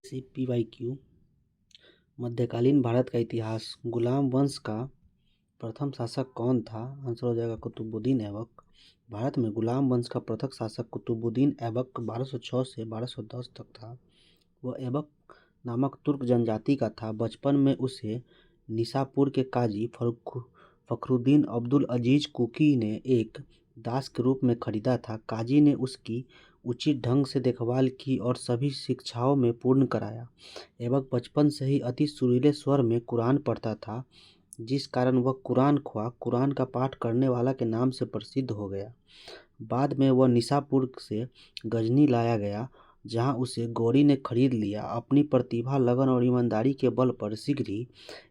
CPYQ मध्यकालीन भारत का इतिहास। गुलाम वंश का प्रथम शासक कौन था? आंसर हो जाएगा कुतुबुद्दीन ऐबक। भारत में गुलाम वंश का प्रथम शासक कुतुबुद्दीन ऐबक 1206 से 1210 तक था। वह ऐबक नामक तुर्क जनजाति का था। बचपन में उसे निसापुर के काजी फखरुद्दीन अब्दुल अजीज कुकी ने एक दास के रूप में खरीदा था। काजी ने उसकी उचित ढंग से देखभाल की और सभी शिक्षाओं में पूर्ण कराया। ऐबक बचपन से ही अति सुरीले स्वर में कुरान पढ़ता था, जिस कारण वह कुरान का पाठ करने वाला के नाम से प्रसिद्ध हो गया। बाद में वह निसापुर से गजनी लाया गया, जहां उसे गौरी ने खरीद लिया। अपनी प्रतिभा, लगन और ईमानदारी के बल पर शीघ्र ही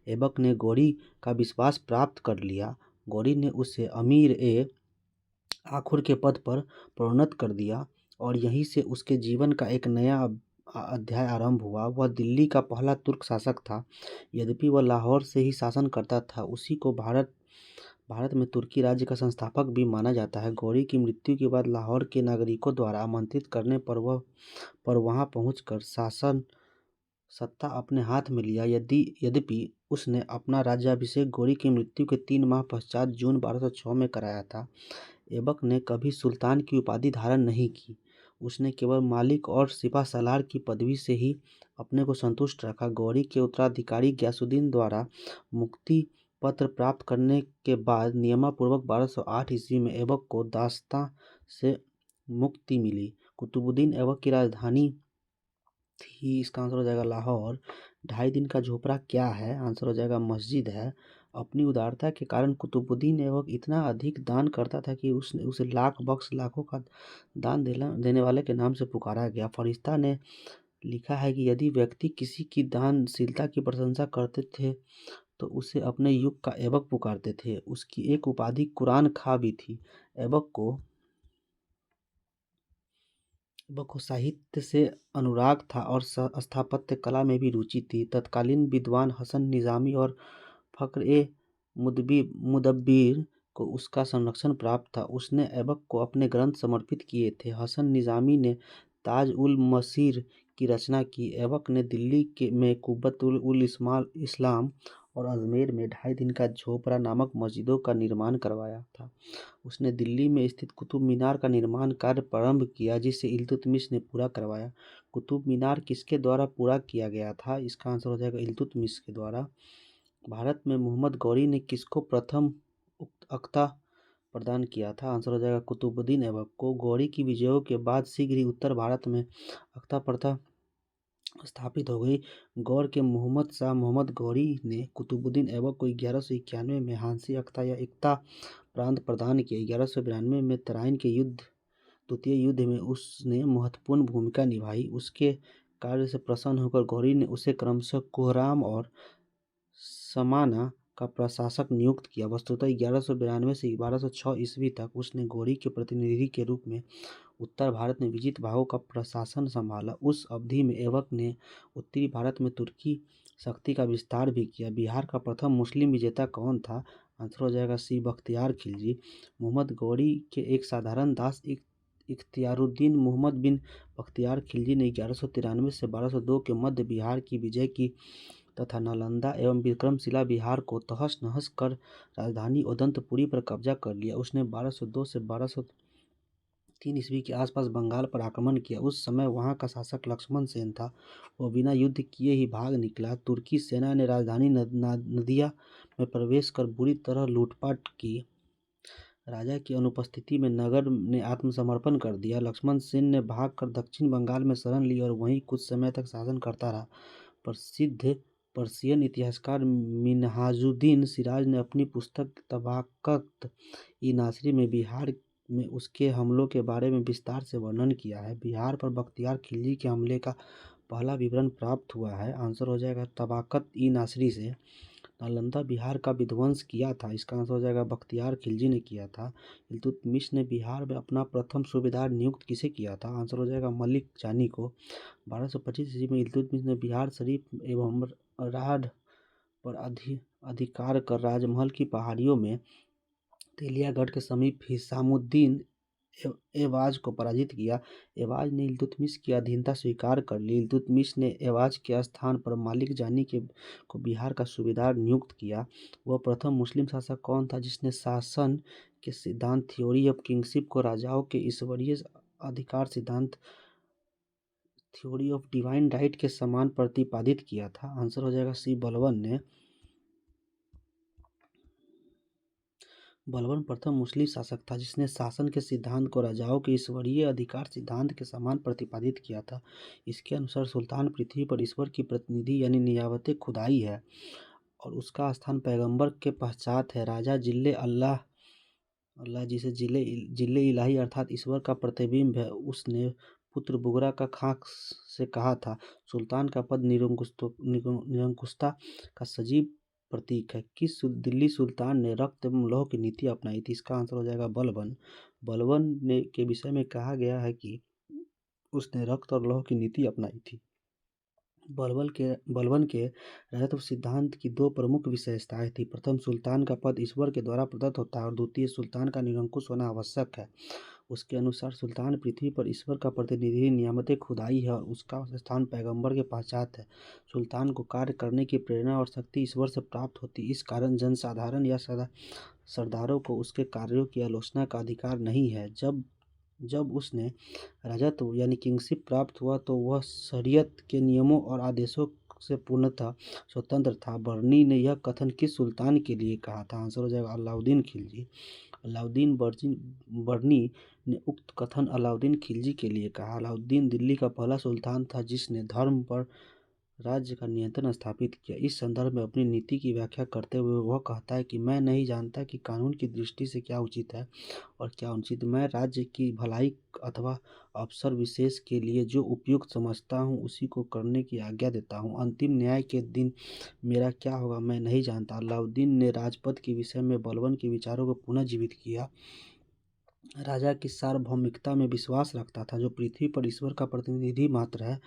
ऐबक ने गौरी का विश्वास प्राप्त कर लिया। गौरी ने उसे आखुर के पद पर प्रोन्नत कर दिया और यहीं से उसके जीवन का एक नया अध्याय आरंभ हुआ। वह दिल्ली का पहला तुर्क शासक था। यद्यपि वह लाहौर से ही शासन करता था, उसी को भारत में तुर्की राज्य का संस्थापक भी माना जाता है। गौरी की मृत्यु के बाद लाहौर के नागरिकों द्वारा आमंत्रित करने पर वहां पहुंचकर शासन सत्ता अपने हाथ में लिया। यद्यपि उसने अपना राज्याभिषेक गौरी की मृत्यु के 3 माह पश्चात जून 1206 में कराया था। ऐबक ने कभी सुल्तान की उपाधि धारण नहीं की। उसने केवल मालिक और सिपह सालार की पदवी से ही अपने को संतुष्ट रखा। गौरी के उत्तराधिकारी गयासुद्दीन द्वारा मुक्ति पत्र प्राप्त करने के बाद नियमपूर्वक 1208 ईस्वी में ऐबक को दास्तां से मुक्ति मिली। कुतुबुद्दीन ऐबक की राजधानी थी। इसका आंसर हो जाएगा लाहौर। 2.5 दिन का झोपड़ा क्या है? आंसर हो जाएगा मस्जिद है। अपनी उदारता के कारण कुतुबुद्दीन ऐबक इतना अधिक दान करता था कि उसे लाख बख्श लाखों का दान देने वाले के नाम से पुकारा गया। फरिश्ता ने लिखा है कि यदि व्यक्ति किसी की दानशीलता की प्रशंसा करते थे तो उसे अपने युग का ऐबक पुकारते थे। उसकी एक उपाधि कुरान खा भी थी। ऐबक को साहित्य से अनुराग था और स्थापत्य कला में भी रुचि थी। तत्कालीन विद्वान हसन निजामी और मुदब्बिर को उसका संरक्षण प्राप्त था। उसने ऐबक को अपने ग्रंथ समर्पित किए थे। हसन निजामी ने ताज उल मसीर की रचना की। ऐबक ने दिल्ली में कुब्बत उल इस्लाम और अजमेर में 2.5 दिन का झोपड़ा नामक मस्जिदों का निर्माण करवाया था। उसने दिल्ली में स्थित कुतुब मीनार का निर्माण कार्य प्रारंभ किया, जिसे इल्तुतमिश ने पूरा करवाया। कुतुब मीनार किसके द्वारा पूरा किया गया था? इसका आंसर हो जाएगा इल्तुतमिश के द्वारा। भारत में मोहम्मद गौरी ने किसको प्रथम अख्ता प्रदान किया था? आंसर हो जाएगा कुतुबुद्दीन ऐबक को। गौरी की विजयों के बाद शीघ्र ही उत्तर भारत में अख्ता प्रथा स्थापित हो गई। गौर के मोहम्मद शाह मोहम्मद गौरी ने कुतुबुद्दीन ऐबक को 1191 में हांसी अख्ता या इक्ता प्रांत प्रदान किया। 1192 में तराइन के द्वितीय युद्ध में उसने महत्वपूर्ण भूमिका निभाई। उसके कार्य से प्रसन्न होकर गौरी ने उसे क्रमशः कोहराम और समाना का प्रशासक नियुक्त किया। वस्तुतः 1192 से 1206 ईस्वी तक उसने गौरी के प्रतिनिधि के रूप में उत्तर भारत में विजित भागों का प्रशासन संभाला। उस अवधि में ऐबक ने उत्तरी भारत में तुर्की शक्ति का विस्तार भी किया। बिहार का प्रथम मुस्लिम विजेता कौन था? आंसर हो जाएगा सी बख्तियार खिलजी। मोहम्मद गौरी के एक साधारण दास इख्तियारुद्दीन मोहम्मद बिन बख्तियार खिलजी ने 1193 से 1202 के मध्य बिहार की विजय की तथा नालंदा एवं विक्रमशिला बिहार को तहस नहस कर राजधानी उदंतपुरी पर कब्जा कर लिया। उसने 1202 से 1203 ईस्वी के आसपास बंगाल पर आक्रमण किया। उस समय वहां का शासक लक्ष्मण सेन था। वह बिना युद्ध किए ही भाग निकला। तुर्की सेना ने राजधानी नदिया में प्रवेश कर बुरी तरह लूटपाट की। राजा की अनुपस्थिति में नगर ने आत्मसमर्पण कर दिया। लक्ष्मण सेन ने भागकर दक्षिण बंगाल में शरण ली और वहीं कुछ समय तक शासन करता रहा। प्रसिद्ध पर्शियन इतिहासकार मिन्हाजुद्दीन सिराज ने अपनी पुस्तक तबाकत ई नासरी में बिहार में उसके हमलों के बारे में विस्तार से वर्णन किया है। बिहार पर बख्तियार खिलजी के हमले का पहला विवरण प्राप्त हुआ है। आंसर हो जाएगा तबाकत ई नासरी से। नालंदा बिहार का विध्वंस किया था? इसका आंसर हो जाएगा बख्तियार खिलजी ने किया था। इल्तुतमिश ने बिहार में अपना प्रथम सूबेदार नियुक्त किसे किया था? आंसर हो जाएगा मलिक जानी को। 1225 ईस्वी में इल्तुतमिश ने बिहार शरीफ एवं राढ़ पर अधिकार कर राजमहल की पहाड़ियों में तेलियागढ़ के समीप हिसामुद्दीन एवाज को पराजित किया। एवाज ने इल्तुतमिश की अधीनता स्वीकार कर ली। इल्तुतमिश ने एवाज के स्थान पर मालिक जानी को बिहार का सूबेदार नियुक्त किया। वह प्रथम मुस्लिम शासक कौन था जिसने शासन के सिद्धांत थ्योरी ऑफ किंगशिप को राजाओं के ईश्वरीय अधिकार सिद्धांत थ्योरी ऑफ डिवाइन राइट के समान प्रतिपादित किया था? आंसर हो जाएगा सी, बलबन ने। बलबन प्रथम मुस्लिम शासक था जिसने शासन के सिद्धांत को राजाओं के ईश्वरीय अधिकार सिद्धांत के समान प्रतिपादित किया था। इसके अनुसार सुल्तान पृथ्वी पर ईश्वर की प्रतिनिधि यानी नियामत खुदाई है और उसका स्थान पैगंबर के पश्चात है। राजा जिले अल्लाह अल्लाह जिसे जिले जिले इलाही अर्थात ईश्वर का प्रतिबिंब है, उसने पुत्र बुगरा का खाक से कहा था, सुल्तान का पद निरंकुशता का सजीव प्रतीक है। किस दिल्ली सुल्तान ने रक्त एवं लौह की नीति अपनाई थी? इसका आंसर हो जाएगा बलबन। बलबन ने के विषय में कहा गया है कि उसने रक्त और लौह की नीति अपनाई थी। बलबन के राजत्व सिद्धांत की दो प्रमुख विशेषताएं थी। प्रथम, सुल्तान का पद ईश्वर के द्वारा प्रदत्त होता है और द्वितीय, सुल्तान का निरंकुश होना आवश्यक है। उसके अनुसार सुल्तान पृथ्वी पर ईश्वर का प्रतिनिधि नियामत खुदाई है और उसका स्थान पैगंबर के पश्चात है। सुल्तान को कार्य करने की प्रेरणा और शक्ति ईश्वर से प्राप्त होती, इस कारण जनसाधारण या सरदारों को उसके कार्यों की आलोचना का अधिकार नहीं है। जब जब उसने राजत्व यानी किंगशिप प्राप्त हुआ तो वह शरीयत के नियमों और आदेशों से पूर्णतः स्वतंत्र था। बर्नी ने यह कथन किस सुल्तान के लिए कहा था? आंसर हो जाएगा अलाउद्दीन खिलजी। अलाउद्दीन बर्नी ने उक्त कथन अलाउद्दीन खिलजी के लिए कहा। अलाउद्दीन दिल्ली का पहला सुल्तान था जिसने धर्म पर राज्य का नियंत्रण स्थापित किया। इस संदर्भ में अपनी नीति की व्याख्या करते हुए वह कहता है कि मैं नहीं जानता कि कानून की दृष्टि से क्या उचित है और क्या अनुचित। मैं राज्य की भलाई अथवा अवसर विशेष के लिए जो उपयुक्त समझता हूँ उसी को करने की आज्ञा देता हूँ। अंतिम न्याय के दिन मेरा क्या होगा मैं नहीं जानता। अलाउद्दीन ने राजपद के विषय में बलबन के विचारों को पुनः जीवित किया। राजा की सार्वभौमिकता में विश्वास रखता था, जो पृथ्वी पर ईश्वर का प्रतिनिधि मात्र है।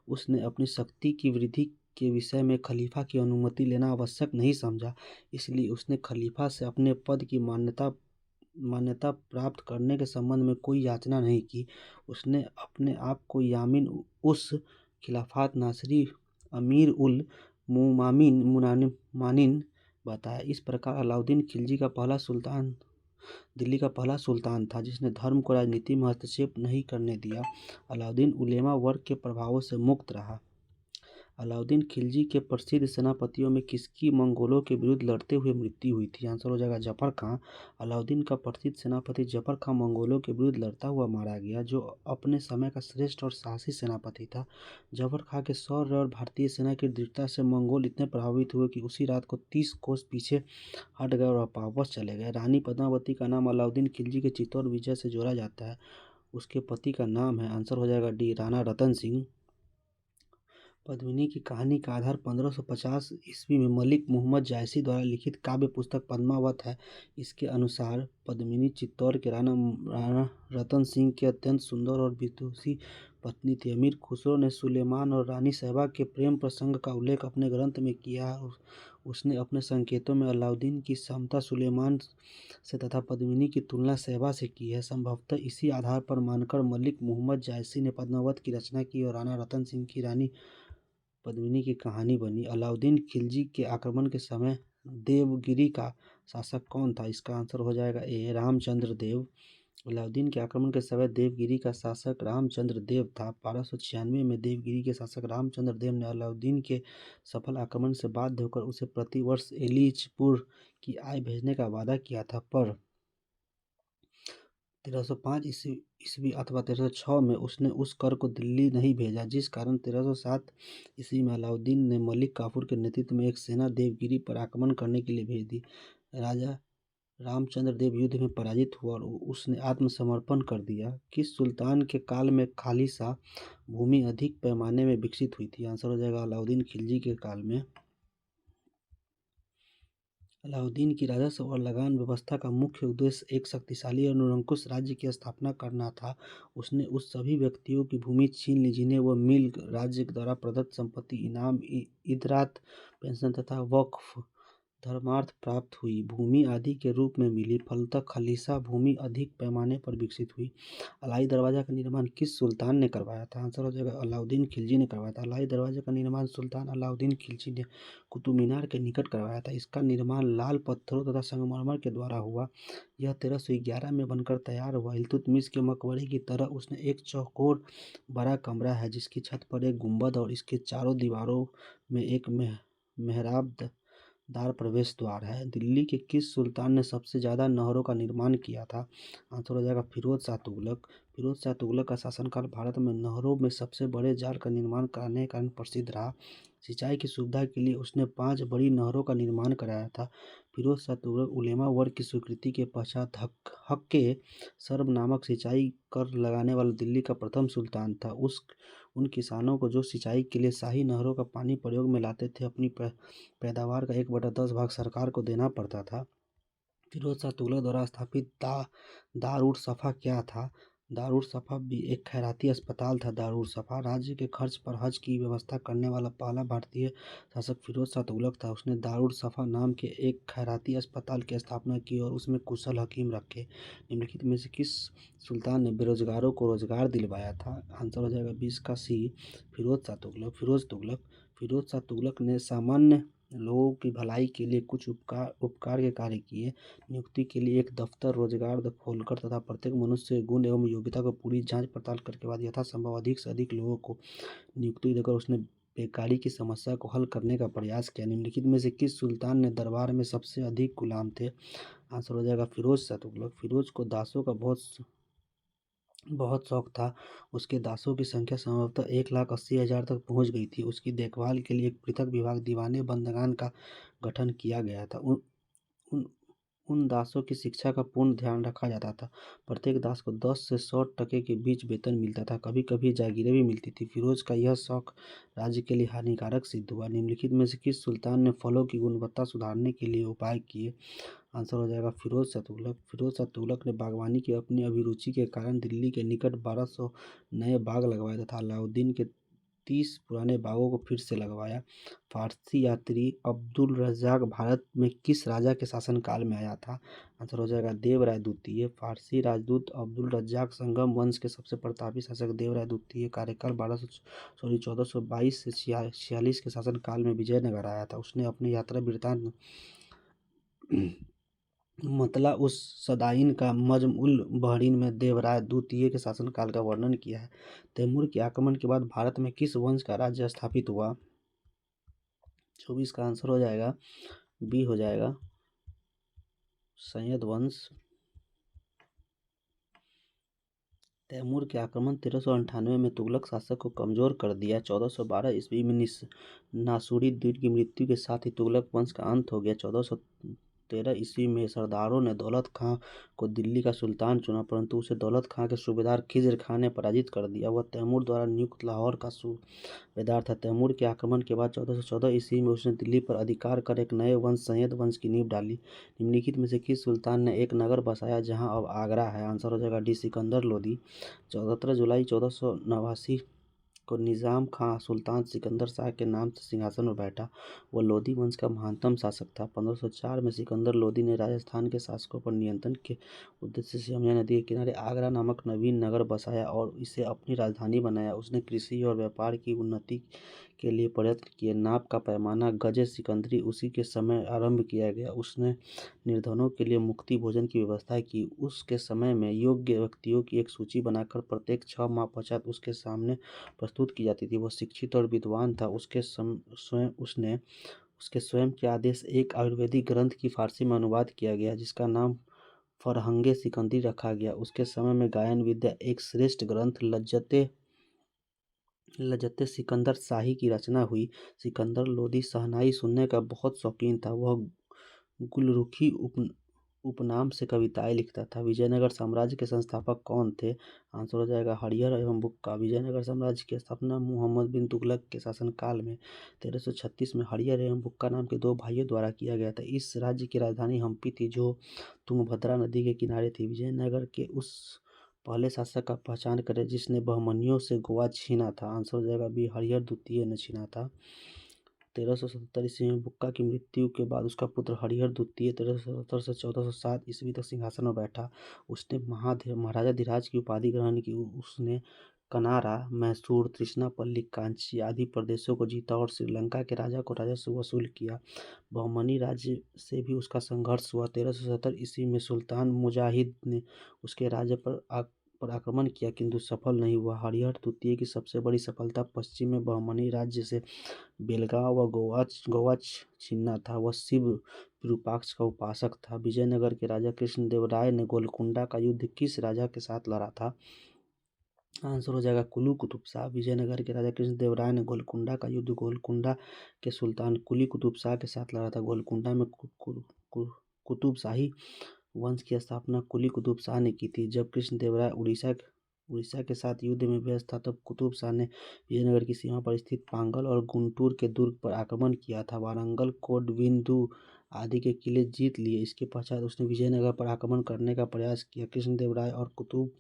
उसने अपनी शक्ति की वृद्धि के विषय में खलीफा की अनुमति लेना आवश्यक नहीं समझा, इसलिए उसने खलीफा से अपने पद की मान्यता प्राप्त करने के संबंध में कोई याचना नहीं की। उसने अपने आप को यामीन उस खिलाफत नासिरी अमीर उल मुमानिन बताया। इस प्रकार अलाउद्दीन खिलजी का पहला सुल्तान दिल्ली का पहला सुल्तान था जिसने धर्म को राजनीति में हस्तक्षेप नहीं करने दिया। अलाउद्दीन उलेमा वर्ग के प्रभावों से मुक्त रहा। अलाउद्दीन खिलजी के प्रसिद्ध सेनापतियों में किसकी मंगोलों के विरुद्ध लड़ते हुए मृत्यु हुई थी? आंसर हो जाएगा जफर खां। अलाउद्दीन का प्रसिद्ध सेनापति जफर खां मंगोलों के विरुद्ध लड़ता हुआ मारा गया, जो अपने समय का श्रेष्ठ और साहसी सेनापति था। जफर खां के शौर्य और भारतीय सेना की दृढ़ता से मंगोल इतने प्रभावित हुए कि उसी रात को 30 कोस पीछे हट गए और वापस चले गए। रानी पद्मावती का नाम अलाउद्दीन खिलजी के चित्तौड़ विजय से जोड़ा जाता है। उसके पति का नाम है, आंसर हो जाएगा डी, राणा रतन सिंह। पद्मिनी की कहानी का आधार 1550 ईस्वी में मलिक मुहम्मद जायसी द्वारा लिखित काव्य पुस्तक पद्मावत है। इसके अनुसार पद्मिनी चित्तौड़ के राणा रतन सिंह की अत्यंत सुंदर और विदुषी पत्नी थी। अमीर खुसरो ने सुलेमान और रानी साहिबा के प्रेम प्रसंग का उल्लेख अपने ग्रंथ में किया है। उसने अपने संकेतों में अलाउद्दीन की समता सुलेमान से तथा पद्मिनी की तुलना साहिबा से की है। संभवतः इसी आधार पर मानकर मलिक मुहम्मद जायसी ने पद्मावत की रचना की और राणा रतन सिंह की रानी पद्मिनी की कहानी बनी। अलाउद्दीन खिलजी के आक्रमण के समय देवगिरी का शासक कौन था? इसका आंसर हो जाएगा ए, रामचंद्र देव। अलाउद्दीन के आक्रमण के समय देवगिरी का शासक रामचंद्र देव था। 1296 में देवगिरी के शासक रामचंद्र देव ने अलाउद्दीन के सफल आक्रमण से बाध्य होकर उसे प्रतिवर्ष एलिचपुर की आय भेजने का वादा किया था, पर 1305 ईस्वी अथवा 1306 में उसने उस कर को दिल्ली नहीं भेजा, जिस कारण 1307 ईस्वी में अलाउद्दीन ने मलिक काफूर के नेतृत्व में एक सेना देवगिरी पर आक्रमण करने के लिए भेज दी। राजा रामचंद्र देव युद्ध में पराजित हुआ और उसने आत्मसमर्पण कर दिया। किस सुल्तान के काल में खालिसा भूमि अधिक पैमाने में विकसित हुई थी? आंसर हो जाएगा अलाउद्दीन खिलजी के काल में। अलाउद्दीन की राजस्व और लगान व्यवस्था का मुख्य उद्देश्य एक शक्तिशाली और निरंकुश राज्य की स्थापना करना था। उसने उस सभी व्यक्तियों की भूमि छीन ली जिन्हें वह मिल राज्य द्वारा प्रदत्त संपत्ति, इनाम, इदरात, पेंशन तथा वक्फ धर्मार्थ प्राप्त हुई, भूमि आदि के रूप में मिली, फलतः खलीसा भूमि अधिक पैमाने पर विकसित हुई। अलाई दरवाजा का निर्माण किस सुल्तान ने करवाया था? आंसर हो जाएगा अलाउद्दीन खिलजी ने करवाया था। अलाई दरवाजा का निर्माण सुल्तान अलाउद्दीन खिलजी ने कुतुब मीनार के निकट करवाया था। इसका निर्माण लाल पत्थरों तथा संगमरमर के द्वारा हुआ। यह 1311 में बनकर तैयार हुआ। इल्तुतमिश के मकबरे की तरह उसने एक चौकोर बड़ा कमरा है जिसकी छत पर एक गुंबद और इसके चारों दीवारों में एक मेहराब दार प्रवेश द्वार है। दिल्ली के किस सुल्तान ने सबसे ज़्यादा नहरों का निर्माण किया था? आंसर हो जाएगा फिरोज शाह तुगलक। फिरोज शाह तुगलक का शासनकाल भारत में नहरों में सबसे बड़े जाल का निर्माण कराने के कारण प्रसिद्ध रहा। सिंचाई की सुविधा के लिए उसने 5 बड़ी नहरों का निर्माण कराया था। फिरोज शाह तुगलक उलेमा वर्ग की स्वीकृति के पश्चात हक्के सर्ब नामक सिंचाई कर लगाने वाला दिल्ली का प्रथम सुल्तान था। उन किसानों को जो सिंचाई के लिए शाही नहरों का पानी प्रयोग में लाते थे, अपनी पैदावार का 1/10 भाग सरकार को देना पड़ता था। फिरोज शाह तुगलक द्वारा स्थापित दारुल सफ़ा क्या था? दारुल सफ़ा भी एक खैराती अस्पताल था। दारुल सफ़ा राज्य के खर्च पर हज की व्यवस्था करने वाला पहला भारतीय शासक फिरोज शाह तुगलक था। उसने दारुल सफ़ा नाम के एक खैराती अस्पताल की स्थापना की और उसमें कुशल हकीम रखे। निम्नलिखित में से किस सुल्तान ने बेरोजगारों को रोजगार दिलवाया था? आंसर हो जाएगा 20 का सी, फिरोज शाह तुगलक। फिरोज शाह तुगलक ने सामान्य लोगों की भलाई के लिए कुछ उपकार के कार्य किए। नियुक्ति के लिए एक दफ्तर रोजगार खोलकर तथा प्रत्येक मनुष्य के गुण एवं योग्यता को पूरी जांच पड़ताल करके बाद यथासंभव अधिक से अधिक लोगों को नियुक्ति देकर उसने बेकारी की समस्या को हल करने का प्रयास किया। निम्नलिखित में से किस सुल्तान ने दरबार में सबसे अधिक गुलाम थे? आंसर हो जाएगा फिरोज शाह तुगलक। फिरोज को दासों का बहुत शौक था। उसके दासों की संख्या संभवतः 1,80,000 तक पहुंच गई थी। उसकी देखभाल के लिए एक पृथक विभाग दीवाने बंदगान का गठन किया गया था। उन उन दासों की शिक्षा का पूर्ण ध्यान रखा जाता था। प्रत्येक दास को 10 से 100 टके के बीच वेतन मिलता था। कभी कभी जागीरें भी मिलती थी। फिरोज का यह शौक राज्य के लिए हानिकारक सिद्ध हुआ। निम्नलिखित में से किस सुल्तान ने फलों की गुणवत्ता सुधारने के लिए उपाय किए? आंसर हो जाएगा फिरोज शाह तुगलक। फिरोज शाह तुगलक ने बागवानी की अपनी अभिरुचि के कारण दिल्ली के निकट 1200 नए बाग लगवाए तथा अलाउद्दीन के 30 पुराने बागों को फिर से लगवाया। फारसी यात्री अब्दुल रज्जाक भारत में किस राजा के शासनकाल में आया था? आंसर हो जाएगा देवराय द्वितीय। फारसी राजदूत अब्दुल रज्जाक संगम वंश के सबसे प्रतापी शासक देवराय द्वितीय कार्यकाल 1422 से 46 के शासनकाल में विजयनगर आया था। उसने अपने यात्रा वृत्तांत मतला उस सदाइन का मजम उल बहरीन में देवराय द्वितीय के शासनकाल का वर्णन किया है। तैमूर के आक्रमण के बाद भारत में किस वंश का राज्य स्थापित हुआ? 24 का आंसर हो जाएगा बी हो जाएगा सैयद वंश। तैमूर के आक्रमण 1398 में तुगलक शासक को कमजोर कर दिया। 1412 ईस्वी में नासूरुद्दीन की मृत्यु के साथ ही तुगलक वंश का अंत हो गया। 1413 ईस्वी में सरदारों ने दौलत खां को दिल्ली का सुल्तान चुना, परंतु उसे दौलत खां के सूबेदार खिज़र खां ने पराजित कर दिया। वह तैमूर द्वारा नियुक्त लाहौर का सूबेदार था। तैमूर के आक्रमण के बाद 1414 ईस्वी में उसने दिल्ली पर अधिकार कर एक नए वंश सैयद वंश की नींव डाली। निम्नलिखित में से किस सुल्तान ने एक नगर बसाया जहां अब आगरा है? आंसर हो जाएगा डी सिकंदर लोदी। 17 जुलाई 1489 को निज़ाम खां सुल्तान सिकंदर शाह के नाम से सिंहासन पर बैठा। वह लोदी वंश का महानतम शासक था। 1504 में सिकंदर लोदी ने राजस्थान के शासकों पर नियंत्रण के उद्देश्य से यमुना नदी के किनारे आगरा नामक नवीन नगर बसाया और इसे अपनी राजधानी बनाया। उसने कृषि और व्यापार की उन्नति के लिए प्रयत्न किए। नाप का पैमाना गजे सिकंदरी उसी के समय आरंभ किया गया। उसने निर्धनों के लिए मुफ्त भोजन की व्यवस्था की। उसके समय में योग्य व्यक्तियों की एक सूची बनाकर प्रत्येक 6 माह पश्चात उसके सामने प्रस्तुत की जाती थी। वह शिक्षित और विद्वान था। उसके स्वयं के आदेश एक आयुर्वेदिक ग्रंथ की फारसी में अनुवाद किया गया जिसका नाम फरहंगे सिकंदरी रखा गया। उसके समय में गायन विद्या एक श्रेष्ठ ग्रंथ लजते सिकंदर शाही की रचना हुई। सिकंदर लोदी शहनाई सुनने का बहुत शौकीन था। वह गुलरुखी उपनाम से कविताएं लिखता था। विजयनगर साम्राज्य के संस्थापक कौन थे? आंसर हो जाएगा हरिहर एवं बुक्का। विजयनगर साम्राज्य की स्थापना मुहम्मद बिन तुगलक के शासनकाल में 1336 में हरिहर एवं बुक्का नाम के 2 भाइयों द्वारा किया गया था। इस राज्य की राजधानी हम्पी थी जो तुंगभद्रा नदी के किनारे थी। विजयनगर के उस पहले शासक का पहचान करें जिसने बहमनियों से गोवा छीना था। आंसर हो जाएगा बी हरिहर द्वितीय ने छीना था। 1377 ईस्वी में बुक्का की मृत्यु के बाद उसका पुत्र हरिहर द्वितीय 1377 से 1407 ईस्वी तक सिंहासन पर बैठा। उसने महाराजाधिराज की उपाधि ग्रहण की। उसने कनारा, मैसूर, त्रिश्नापल्ली, कांची आदि प्रदेशों को जीता और श्रीलंका के राजा को राजस्व वसूल किया। बहमनी राज्य से भी उसका संघर्ष हुआ। 1370 ईस्वी में सुल्तान मुजाहिद ने उसके राज्य पर आक्रमण किया, किंतु सफल नहीं हुआ। हरिहर द्वितीय की सबसे बड़ी सफलता पश्चिम में बहमनी राज्य से बेलगांव व गोवा छीनना था। वह शिव विरूपाक्ष का उपासक था। विजयनगर के राजा कृष्णदेवराय ने गोलकुंडा का युद्ध किस राजा के साथ लड़ा था? आंसर हो जाएगा कुली कुतुब शाह। विजयनगर के राजा कृष्णदेवराय ने गोलकुंडा का युद्ध गोलकुंडा के सुल्तान कुली कुतुब शाह के साथ लड़ा था। गोलकुंडा में कुतुब शाही वंश की स्थापना कुली कुतुब शाह ने की थी। जब कृष्णदेवराय उड़ीसा के साथ युद्ध में व्यस्त था, तब कुतुब शाह ने विजयनगर की सीमा पर स्थित पांगल और गुंटूर के दुर्ग पर आक्रमण किया था। वारंगल, कोडविंदु आदि के किले जीत लिए। इसके पश्चात उसने विजयनगर पर आक्रमण करने का प्रयास किया। कृष्णदेवराय और कुतुब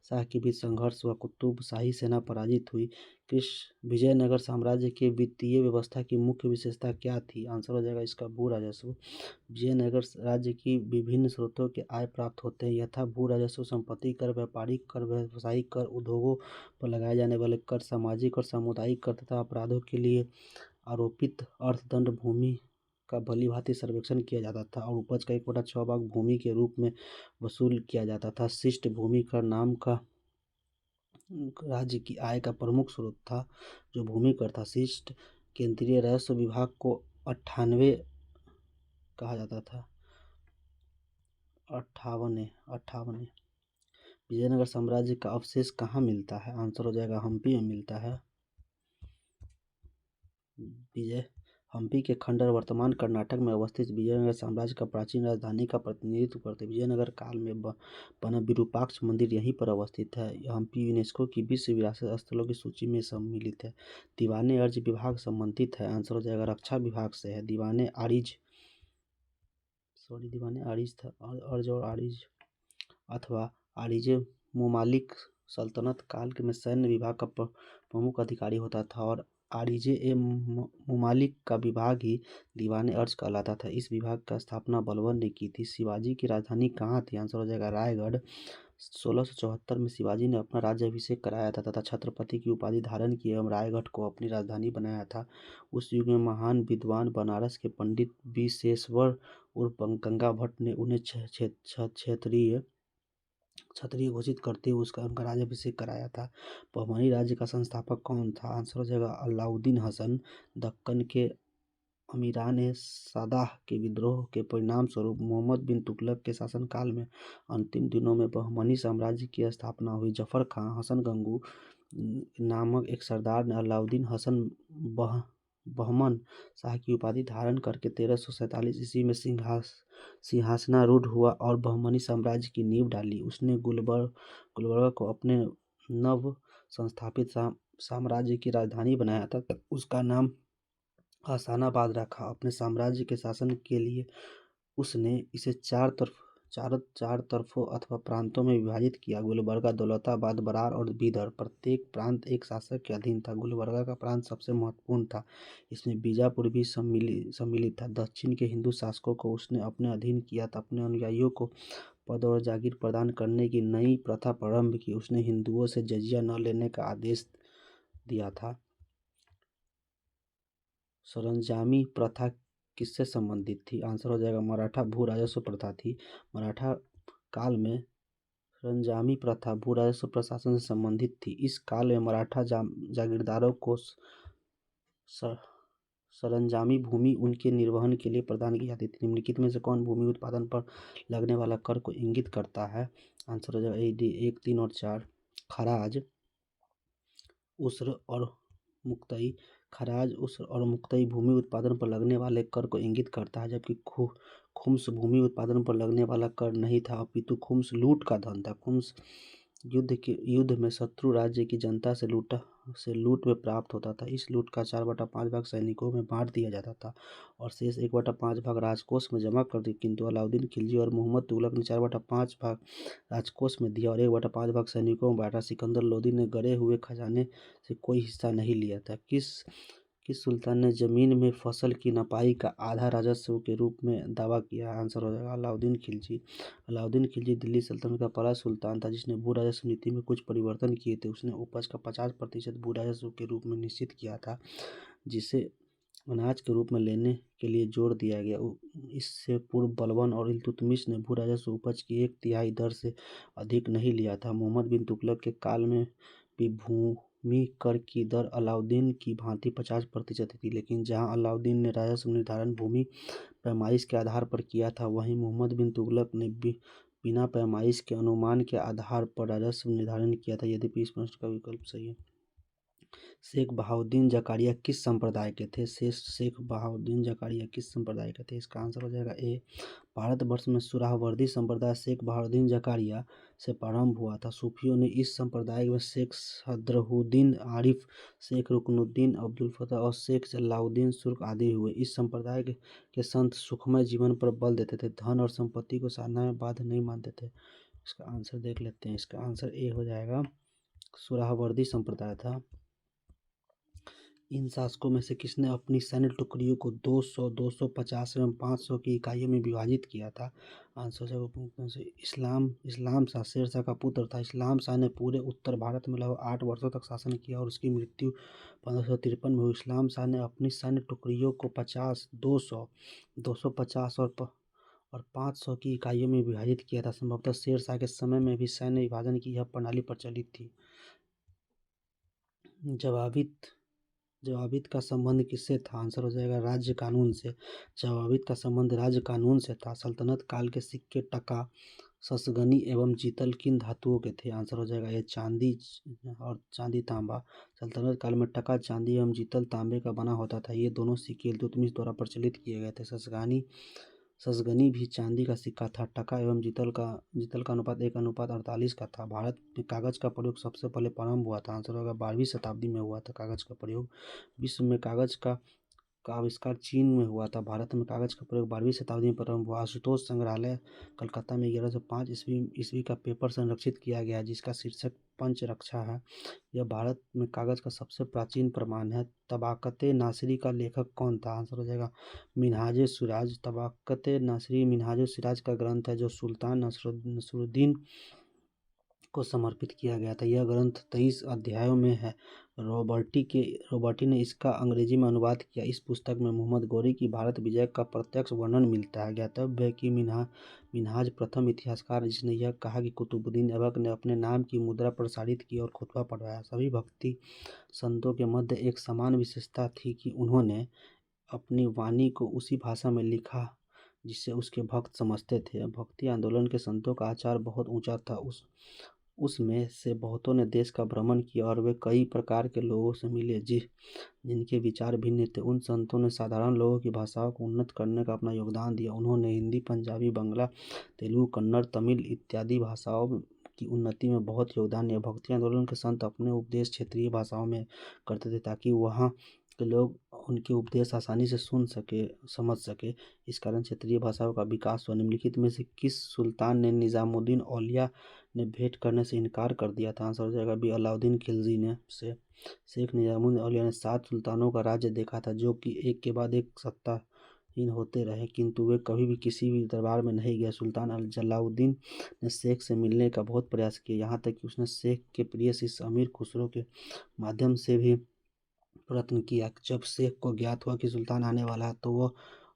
शाह के बीच संघर्ष हुआ। कुतुब शाही सेना पराजित हुई। विजयनगर साम्राज्य के वित्तीय व्यवस्था की मुख्य विशेषता क्या थी? आंसर हो जाएगा इसका भू राजस्व। विजयनगर राज्य की विभिन्न स्रोतों के आय प्राप्त होते हैं, यथा भू राजस्व, संपत्ति कर, व्यापारिक कर, व्यावसायिक कर, उद्योगों पर लगाए जाने वाले कर, सामाजिक और सामुदायिक कर तथा अपराधों के लिए आरोपित अर्थदंड। भूमि का भली-भांति सर्वेक्षण किया जाता था और उपज का 1/6 भाग भूमि के रूप में वसूल किया जाता था। शिष्ट भूमि कर नाम का राज्य की आय का प्रमुख स्रोत था, जो भूमि कर था। शिष्ट केंद्रीय राजस्व विभाग को 98 कहा जाता था। 58 विजयनगर साम्राज्य का अवशेष कहाँ मिलता है? आंसर हो जाएगा हम्पी में मिलता है। हम्पी के खंडहर वर्तमान कर्नाटक में अवस्थित विजयनगर साम्राज्य का प्राचीन राजधानी का प्रतिनिधित्व करते। विजयनगर काल में बना विरूपाक्ष मंदिर यहीं पर अवस्थित है। हम्पी यूनेस्को की विश्व विरासत स्थलों की सूची में सम्मिलित है। दीवाने अर्ज विभाग संबंधित है। आंसर हो जाएगा रक्षा विभाग से है। दीवाने आरिज था। अर्ज और आरिज अथवा आरिजे मुमालिक सल्तनत काल में सैन्य विभाग का प्रमुख अधिकारी होता था और आरिजे ए मुमालिक का विभाग ही दीवाने अर्ज कहलाता था। इस विभाग का स्थापना बलबन ने की थी। शिवाजी की राजधानी कहाँ थी? आंसर हो जाएगा रायगढ़। 1674 में शिवाजी ने अपना राज्याभिषेक कराया था तथा छत्रपति की उपाधि धारण की एवं रायगढ़ को अपनी राजधानी बनाया था। उस युग में महान विद्वान बनारस के पंडित विशेश्वर उर्फ गंगा भट्ट ने उन्हें क्षत्रिय घोषित करते हुए उनका राज्याभिषेक कराया था। बहमनी राज्य का संस्थापक कौन था? आंसर हो जाएगा अलाउद्दीन हसन। दक्कन के अमीरान ए सादाह के विद्रोह के परिणाम स्वरूप मोहम्मद बिन तुगलक के शासनकाल में अंतिम दिनों में बहमनी साम्राज्य की स्थापना हुई। जफर खां हसन गंगू नामक एक सरदार ने अलाउद्दीन हसन बहमन शाह की उपाधि धारण करके 1347 ईस्वी में सिंहासनारूढ़ हुआ और बहमनी साम्राज्य की नींव डाली। उसने गुलबर्गा को अपने नव संस्थापित साम्राज्य की राजधानी बनाया था। उसका नाम हसानाबाद रखा। अपने साम्राज्य के शासन के लिए उसने इसे चार तरफों अथवा प्रांतों में विभाजित किया। गुलबर्गा, दौलताबाद, बरार और बीदर प्रत्येक प्रांत एक शासक के अधीन था। गुलबर्गा का प्रांत सबसे महत्वपूर्ण था। इसमें बीजापुर भी सम्मिलित था। दक्षिण के हिंदू शासकों को उसने अपने अधीन किया था। अपने अनुयायियों को पद और जागीर प्रदान करने की नई प्रथा प्रारंभ की। उसने हिंदुओं से जजिया न लेने का आदेश दिया था। सरंजामी प्रथा किससे संबंधित थी? आंसर हो जाएगा मराठा भू राजस्व प्रथा थी। मराठा काल में सरंजामी प्रथा भू राजस्व प्रशासन से संबंधित थी। इस काल में मराठा जागीरदारों को सरंजामी भूमि उनके निर्वहन के लिए प्रदान की जाती थी। निम्नलिखित में से कौन भूमि उत्पादन पर लगने वाला कर को इंगित करता है? आंसर हो जाएगा 1, 3 और 4। खराज, उस्र और मुक्तई। खराज, उस्र और मुक्तई भूमि उत्पादन पर लगने वाले कर को इंगित करता है, जबकि खुम्स भूमि उत्पादन पर लगने वाला कर नहीं था, अपितु खुम्स लूट का धन था। खुम्स युद्ध में शत्रु राज्य की जनता से लूट में प्राप्त होता था। इस लूट का 4/5 भाग सैनिकों में बांट दिया जाता था और शेष 1/5 भाग राजकोष में जमा कर दिया। किंतु अलाउद्दीन खिलजी और मोहम्मद तुगलक ने 4/5 भाग राजकोष में दिया और 1/5 भाग सैनिकों में बांटा। सिकंदर लोदी ने गड़े हुए खजाने से कोई हिस्सा नहीं लिया था। किस किस सुल्तान ने ज़मीन में फसल की नपाई का आधा राजस्व के रूप में दावा किया? आंसर हो जाएगा अलाउद्दीन खिलजी। अलाउद्दीन खिलजी दिल्ली सल्तनत का पहला सुल्तान था जिसने भू राजस्व नीति में कुछ परिवर्तन किए थे। उसने उपज का 50% भू राजस्व के रूप में निश्चित किया था, जिसे अनाज के रूप में लेने के लिए जोर दिया गया। इससे पूर्व बलबन और इल्तुतमिश ने भू राजस्व उपज की 1/3 दर से अधिक नहीं लिया था। मोहम्मद बिन तुगलक के काल में भी भूमि कर की दर अलाउद्दीन की भांति 50% थी, लेकिन जहां अलाउद्दीन ने राजस्व निर्धारण भूमि पैमाइश के आधार पर किया था, वहीं मोहम्मद बिन तुगलक ने बिना पैमाइश के अनुमान के आधार पर राजस्व निर्धारण किया था। यद्यपि इस प्रश्न का विकल्प सही है। शेख बहाउद्दीन जकारिया किस संप्रदाय के थे? शेख बहाउद्दीन जकारिया किस संप्रदाय के थे? इसका आंसर हो जाएगा ए। भारतवर्ष में सुहरावर्दी संप्रदाय शेख बहाउद्दीन जकारिया से प्रारंभ हुआ था। सूफियों ने इस संप्रदाय में शेख सदरुद्दीन आरिफ, शेख रुकनुद्दीन अब्दुल फतह और शेख अलाउद्दीन सुर्ख आदि हुए। इस संप्रदाय के संत सुखमय जीवन पर बल देते थे, धन और संपत्ति को साधना में बाधा नहीं मानते थे। इसका आंसर देख लेते हैं। इसका आंसर ए हो जाएगा, सुहरावर्दी संप्रदाय था। इन शासकों में से किसने अपनी सैन्य टुकड़ियों को 200, 250 एवं 500 की इकाइयों में विभाजित किया था? आंसर से इस्लाम शाह शेरशाह का पुत्र था। इस्लाम शाह ने पूरे उत्तर भारत में लगभग 8 वर्षों तक शासन किया और उसकी मृत्यु 1553 में हुई। इस्लाम शाह ने अपनी सैन्य टुकड़ियों को 50, 200, 250 और 500 की इकाइयों में विभाजित किया था। संभवतः शेरशाह के समय में भी सैन्य विभाजन की यह प्रणाली प्रचलित थी। जवाबित का संबंध किससे था? आंसर हो जाएगा राज्य कानून से। जवाबित का संबंध राज्य कानून से था। सल्तनत काल के सिक्के टका, ससगनी एवं जीतल किन धातुओं के थे? आंसर हो जाएगा ये चांदी और चांदी तांबा। सल्तनत काल में टका चांदी एवं जीतल तांबे का बना होता था। ये दोनों सिक्के इल्तुतमिश द्वारा प्रचलित किए गए थे। ससगनी भी चांदी का सिक्का था। टका एवं जीतल का अनुपात 1:48 का था। भारत में कागज का प्रयोग सबसे पहले प्रारंभ हुआ था। आंसर होगा 12वीं शताब्दी में हुआ था कागज का प्रयोग। विश्व में कागज का आविष्कार चीन में हुआ था। भारत में कागज का प्रयोग 12वीं शताब्दी में प्रारंभ हुआ। आशुतोष संग्रहालय कलकत्ता में 1105 ईस्वी का पेपर संरक्षित किया गया है, जिसका शीर्षक पंचरक्षा है। यह भारत में कागज का सबसे प्राचीन प्रमाण है। तबाकते नासिरी का लेखक कौन था? आंसर हो जाएगा मिनहाज सिराज। तबाकते नासिरी मिनहाज सिराज का ग्रंथ है जो सुल्तान नसरुद्दीन को समर्पित किया गया था। यह ग्रंथ 23 अध्यायों में है। रॉबर्टी ने इसका अंग्रेजी में अनुवाद किया। इस पुस्तक में मोहम्मद गौरी की भारत विजय का प्रत्यक्ष वर्णन मिलता है। ज्ञातव्य है कि मिनहाज प्रथम इतिहासकार जिसने यह कहा कि कुतुबुद्दीन ऐबक ने अपने नाम की मुद्रा प्रसारित की और खुतबा पढ़वाया। सभी भक्ति संतों के मध्य एक समान विशेषता थी कि उन्होंने अपनी वाणी को उसी भाषा में लिखा जिससे उसके भक्त समझते थे। भक्ति आंदोलन के संतों का आचार बहुत ऊंचा था। उसमें से बहुतों ने देश का भ्रमण किया और वे कई प्रकार के लोगों से मिले जिनके विचार भिन्न थे। उन संतों ने साधारण लोगों की भाषाओं को उन्नत करने का अपना योगदान दिया। उन्होंने हिंदी, पंजाबी, बांग्ला, तेलुगु, कन्नड़, तमिल इत्यादि भाषाओं की उन्नति में बहुत योगदान दिया। भक्ति आंदोलन के संत अपने उपदेश क्षेत्रीय भाषाओं में करते थे ताकि वहाँ के लोग उनके उपदेश आसानी से समझ सके। इस कारण क्षेत्रीय भाषाओं का विकास हुआ। निम्नलिखित में से किस सुल्तान ने निजामुद्दीन औलिया ने भेंट करने से इनकार कर दिया था? आंसर हो जाएगा बी अलाउद्दीन खिलजी ने से। शेख निजामुद्दीन औलिया ने 7 सुल्तानों का राज्य देखा था जो कि एक के बाद एक सत्ताहीन होते रहे, किंतु वे कभी भी किसी भी दरबार में नहीं गए। सुल्तान जलाउद्दीन ने शेख से मिलने का बहुत प्रयास किया, यहाँ तक कि उसने शेख के प्रिय शिष्य अमीर खुसरो के माध्यम से भी प्रयत्न किया। जब शेख को ज्ञात हुआ कि सुल्तान आने वाला है तो वह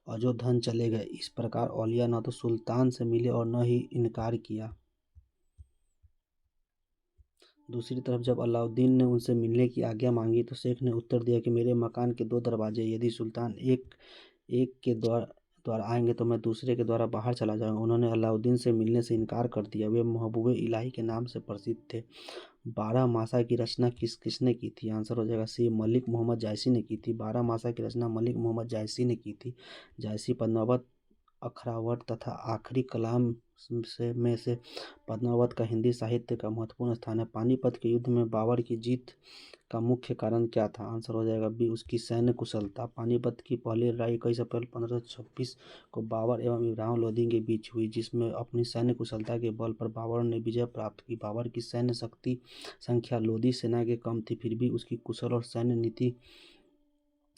अजोधन चले गए। इस प्रकार औलिया न तो सुल्तान से मिले और न ही इनकार किया। दूसरी तरफ जब अलाउद्दीन ने उनसे मिलने की आज्ञा मांगी तो शेख ने उत्तर दिया कि मेरे मकान के 2 दरवाजे, यदि सुल्तान एक के द्वारा आएंगे तो मैं दूसरे के द्वारा बाहर चला जाऊंगा। उन्होंने अलाउद्दीन से मिलने से इनकार कर दिया। वे महबूबे इलाही के नाम से प्रसिद्ध थे। 12 मासा की रचना किसने की थी? आंसर हो जाएगा सी मलिक मोहम्मद जायसी ने की थी। 12 मासा की रचना मलिक मोहम्मद जायसी ने की थी। जायसी पद्मावत, अखरावट तथा आखिरी कलाम में से पद्मावत का हिंदी साहित्य का महत्वपूर्ण स्थान है। पानीपत के युद्ध में बाबर की जीत का मुख्य कारण क्या था? आंसर हो जाएगा बी उसकी सैन्य कुशलता। पानीपत की पहली लड़ाई 21 अप्रैल 1526 को बाबर एवं इब्राहिम लोदी के बीच हुई, जिसमें अपनी सैन्य कुशलता के बल पर बाबर ने विजय प्राप्त की। बाबर की सैन्य संख्या लोदी सेना के कम थी, फिर भी उसकी कुशल और सैन्य नीति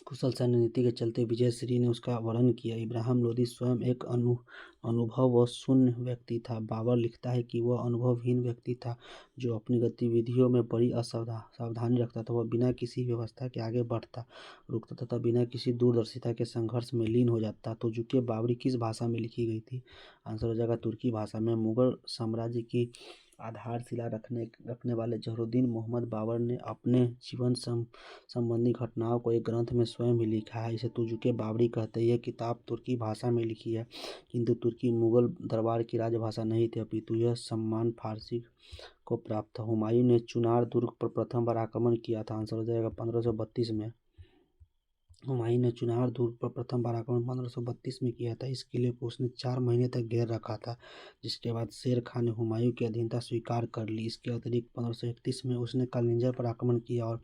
कुशल सैन्य नीति के चलते विजयश्री ने उसका वर्णन किया। इब्राहिम लोदी स्वयं एक अनुभव व शून्य व्यक्ति था। बाबर लिखता है कि वह अनुभवहीन व्यक्ति था जो अपनी गतिविधियों में बड़ी सावधानी रखता था। वह बिना किसी व्यवस्था के आगे बढ़ता, रुकता तथा बिना किसी दूरदर्शिता के संघर्ष में लीन हो जाता। तो तुजुक बावरी किस भाषा में लिखी गई थी? आंसर हो जाएगा तुर्की भाषा में। मुगल साम्राज्य की आधारशिला रखने वाले जहरुद्दीन मोहम्मद बाबर ने अपने जीवन संबंधी घटनाओं को एक ग्रंथ में स्वयं ही लिखा है। इसे तुजुक बावरी कहते हैं। यह किताब तुर्की भाषा में लिखी है, किंतु तुर्की मुगल दरबार की राजभाषा नहीं थी, अपितु यह सम्मान फारसी को प्राप्त था। हुमायूं ने चुनार दुर्ग पर प्रथम बार आक्रमण किया था। आंसर हो जाएगा 1532 में। हुमायूं ने चुनार दुर्ग पर प्रथम बार आक्रमण 1532 में किया था। इस किले को उसने 4 महीने तक घेर रखा था, जिसके बाद शेर खान ने हुमायूं की अधीनता स्वीकार कर ली। इसके अतिरिक्त 1531 में उसने कालिंजर पर आक्रमण किया और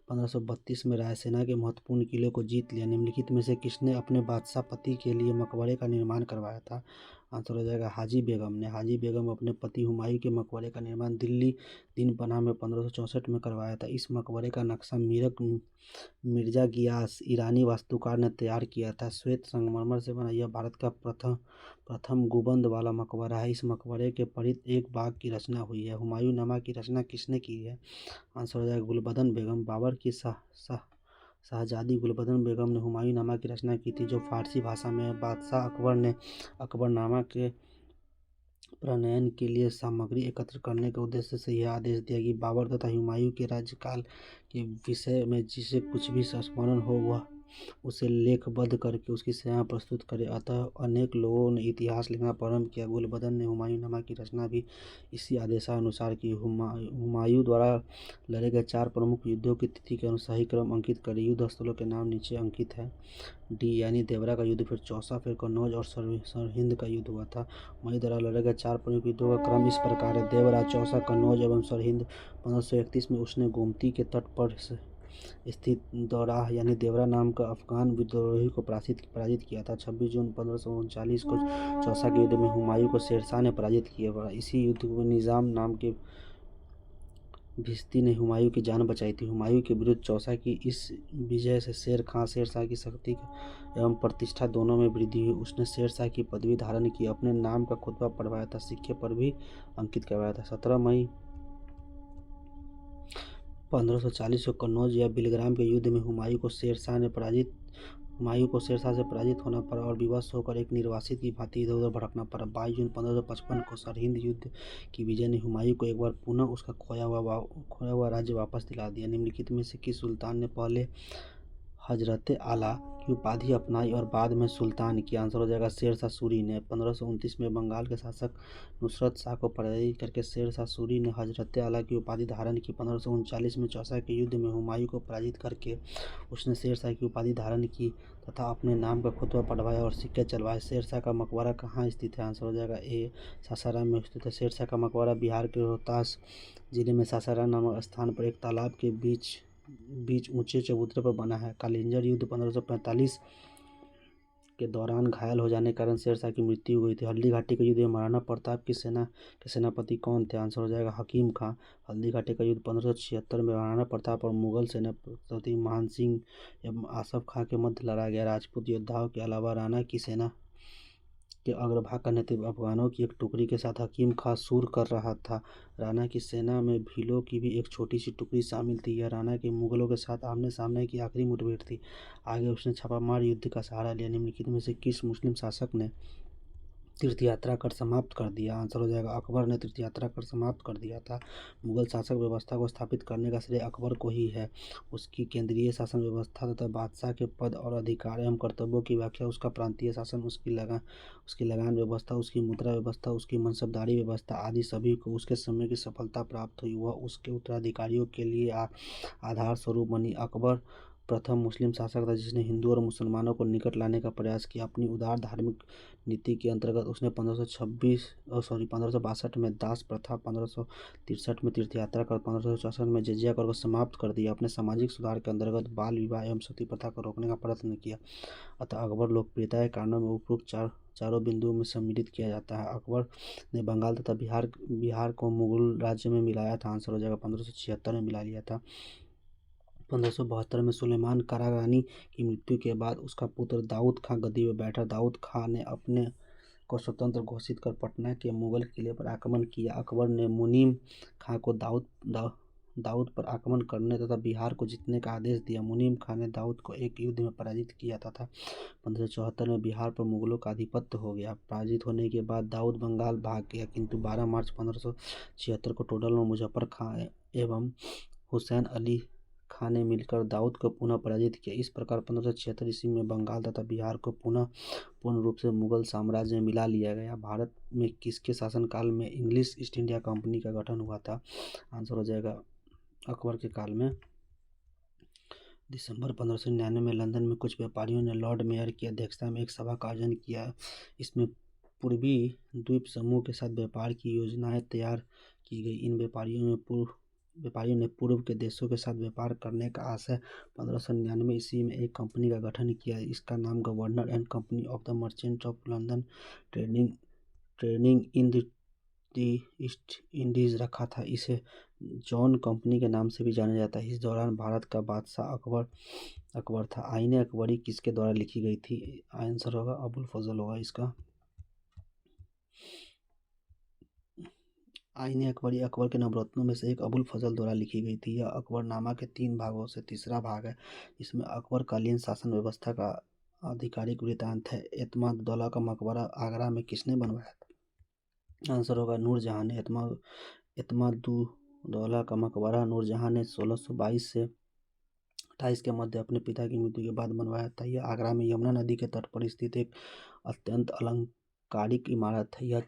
1532 में रायसेना के महत्वपूर्ण किले को जीत लिया। निम्नलिखित में से किसने अपने बादशाह पति के लिए मकबरे का निर्माण करवाया था? आंसर हो जाएगा हाजी बेगम ने। हाजी बेगम अपने पति हुमायूं के मकबरे का निर्माण दिल्ली दिन पनाह में 1564 में करवाया था। इस मकबरे का नक्शा मिर्जा गियास ईरानी वास्तुकार ने तैयार किया था। श्वेत संगमरमर से बना यह भारत का प्रथम गुंबद वाला मकबरा है। इस मकबरे के परिध एक बाग की रचना हुई है। हुमायूंनामा की रचना किसने की है? आंसर हो जाएगा गुलबदन बेगम। बाबर की शाहजादी गुलबदन बेगम ने हुमायूंनामा की रचना की थी, जो फारसी भाषा में है। बादशाह अकबर ने अकबरनामा के प्रणयन के लिए सामग्री एकत्र करने के उद्देश्य से यह आदेश दिया कि बाबर तथा हुमायूं के राज्यकाल के विषय में जिसे कुछ भी स्मरण हो वह उसे लेखबद्ध करके उसकी सेवा प्रस्तुत करे। अतः अनेक लोगों ने इतिहास लिखना प्रारंभ किया। गुलबदन ने हुमायूंनामा की रचना भी इसी आदेशानुसार की। हुमायूं द्वारा लड़े गए 4 प्रमुख युद्धों की तिथि के अनुसार सही क्रम अंकित करें। युद्ध स्थलों के नाम नीचे अंकित है। डी यानी देवरा का युद्ध, फिर चौसा, फिर कन्नौज और सरहिंद का युद्ध हुआ था। हुमायूं द्वारा लड़े गए 4 प्रमुख युद्धों का क्रम इस प्रकार है: देवरा, चौसा, कन्नौज एवं सरहिंद। 1531 में उसने गोमती के तट पर स्थित दौराह यानी देवरा नाम का अफगान विद्रोही को पराजित किया था। 26 जून 1539 को चौसा के युद्ध में हुमायूं को शेरशाह ने पराजित किया। इसी युद्ध में निजाम नाम के भिश्ती ने हुमायूं की जान बचाई थी। हुमायूं के विरुद्ध चौसा की इस विजय से शेरशाह की शक्ति एवं प्रतिष्ठा दोनों में वृद्धि हुई। उसने शेरशाह की पदवी धारण की, अपने नाम का खुतबा पढ़वाया था, सिक्के पर भी अंकित करवाया था। 17 मई 1540 को कन्नौज या बिलग्राम के युद्ध में हुमायूं को शेरशाह से पराजित होना पड़ा और विवश होकर एक निर्वासित की भांति इधर उधर भटकना पड़ा। 22 जून 1555 को सरहिंद युद्ध की विजय ने हुमायूं को एक बार पुनः उसका खोया हुआ राज्य वापस दिला दिया। निम्नलिखित में से किस सुल्तान ने पहले हजरत आला की उपाधि अपनाई और बाद में सुल्तान की? आंसर हो जाएगा शेरशाह सूरी ने। 1529 में बंगाल के शासक नुसरत शाह को पराजित करके शेरशाह सूरी ने हजरत आला की उपाधि धारण की। 1539 में चौसा के युद्ध में हुमायूं को पराजित करके उसने शेरशाह की उपाधि धारण की तथा अपने नाम का खुतबा पढ़वाया और सिक्के चलवाए। शेरशाह का मकबरा कहाँ स्थित है? आंसर हो जाएगा ए सासाराम में स्थित है। शेरशाह का मकबरा बिहार के रोहतास जिले में सासाराम नामक स्थान पर एक तालाब के बीच ऊंचे चबूतरे पर बना है। कालिंजर युद्ध 1545 के दौरान घायल हो जाने के कारण शेरशाह की मृत्यु हुई थी। हल्दी घाटी के युद्ध में महाराणा प्रताप की सेना के सेनापति कौन थे? आंसर हो जाएगा हकीम खां। हल्दी घाटी का युद्ध 1576 में महाराणा प्रताप और मुगल सेनापति मान सिंह एवं आसफ खां के मध्य लड़ा गया। राजपूत योद्धाओं के अलावा राणा की सेना के अग्रभाग का नेतृत्व अफगानों की एक टुकड़ी के साथ हकीम खां सूर कर रहा था। राणा की सेना में भीलों की भी एक छोटी सी टुकड़ी शामिल थी। यह राणा के मुगलों के साथ आमने सामने की आखिरी मुठभेड़ थी। आगे उसने छापामार युद्ध का सहारा लिया। निम्नलिखित में से किस मुस्लिम शासक ने तीर्थयात्रा कर समाप्त कर दिया? आंसर हो जाएगा अकबर ने तीर्थयात्रा कर समाप्त कर दिया था। मुगल शासक व्यवस्था को स्थापित करने का श्रेय अकबर को ही है। उसकी केंद्रीय शासन व्यवस्था तथा बादशाह के पद और अधिकार एवं कर्तव्यों की व्याख्या, उसका प्रांतीय शासन, उसकी लगान व्यवस्था, उसकी मुद्रा व्यवस्था, उसकी मनसबदारी व्यवस्था आदि सभी को उसके समय की सफलता प्राप्त हुई। वह उसके उत्तराधिकारियों के लिए आधार स्वरूप बनी। अकबर प्रथम मुस्लिम शासक था जिसने हिंदू और मुसलमानों को निकट लाने का प्रयास किया। अपनी उदार धार्मिक नीति के अंतर्गत उसने 1562 में दास प्रथा, 1563 में तीर्थयात्रा कर 1564 में जजिया कर को समाप्त कर दिया। अपने सामाजिक सुधार के अंतर्गत बाल विवाह एवं सती प्रथा को रोकने का प्रयत्न किया। अतः अकबर लोकप्रियता के कारणों में उपरोक्त चारों बिंदुओं में सम्मिलित किया जाता है। अकबर ने बंगाल तथा बिहार को मुगल राज्य में मिलाया था। आंसर हो जाएगा 1576 में मिला लिया था। 1572 में सुलेमान करागानी की मृत्यु के बाद उसका पुत्र दाऊद खां गद्दी पर बैठा। दाऊद खां ने अपने को स्वतंत्र घोषित कर पटना के मुगल किले पर आक्रमण किया। अकबर ने मुनीम खां को दाऊद पर आक्रमण करने तथा बिहार को जीतने का आदेश दिया। मुनीम खां ने दाऊद को एक युद्ध में पराजित किया तथा 1574 में बिहार पर मुगलों का आधिपत्य हो गया। पराजित होने के बाद दाऊद बंगाल भाग गया, किंतु 12 मार्च 1576 को टोडर में मुजफ्फर खां एवं हुसैन अली खां ने मिलकर दाऊद को पुनः पराजित किया। इस प्रकार 1576 ईस्वी में बंगाल तथा बिहार को पूर्ण रूप से मुगल साम्राज्य में मिला लिया गया। भारत में किसके शासनकाल में इंग्लिश ईस्ट इंडिया कंपनी का गठन हुआ था? आंसर हो जाएगा अकबर के काल में। दिसंबर 1599 में लंदन में कुछ व्यापारियों ने लॉर्ड मेयर की अध्यक्षता में एक सभा का आयोजन किया। इसमें पूर्वी द्वीप समूह के साथ व्यापार की योजनाएं तैयार की गई। इन व्यापारियों ने पूर्व के देशों के साथ व्यापार करने का आशय 1599 ईस्वी में एक कंपनी का गठन किया। इसका नाम governor and company of the merchant of London trading in the east Indies रखा था। इसे जॉन कंपनी के नाम से भी जाना जाता है। इस दौरान भारत का बादशाह अकबर था। आईने अकबरी किसके द्वारा लिखी गई थी? आंसर होगा अबुल फजल होगा इसका। आईने अकबरी अकबर के नवरत्नों में से एक अबुल फजल द्वारा लिखी गई थी। यह अकबरनामा के 3 भागों से तीसरा भाग है। इसमें अकबरकालीन शासन व्यवस्था का आधिकारिक वृत्तांत है। एतमाद दौला का मकबरा आगरा में किसने बनवाया था? आंसर होगा नूरजहां ने। एतमादुद्दौला का मकबरा नूरजहां ने 1622 से 28 के मध्य अपने पिता की मृत्यु के बाद बनवाया था। यह आगरा में यमुना नदी के तट पर स्थित एक अत्यंत अलंकारिक इमारत है। यह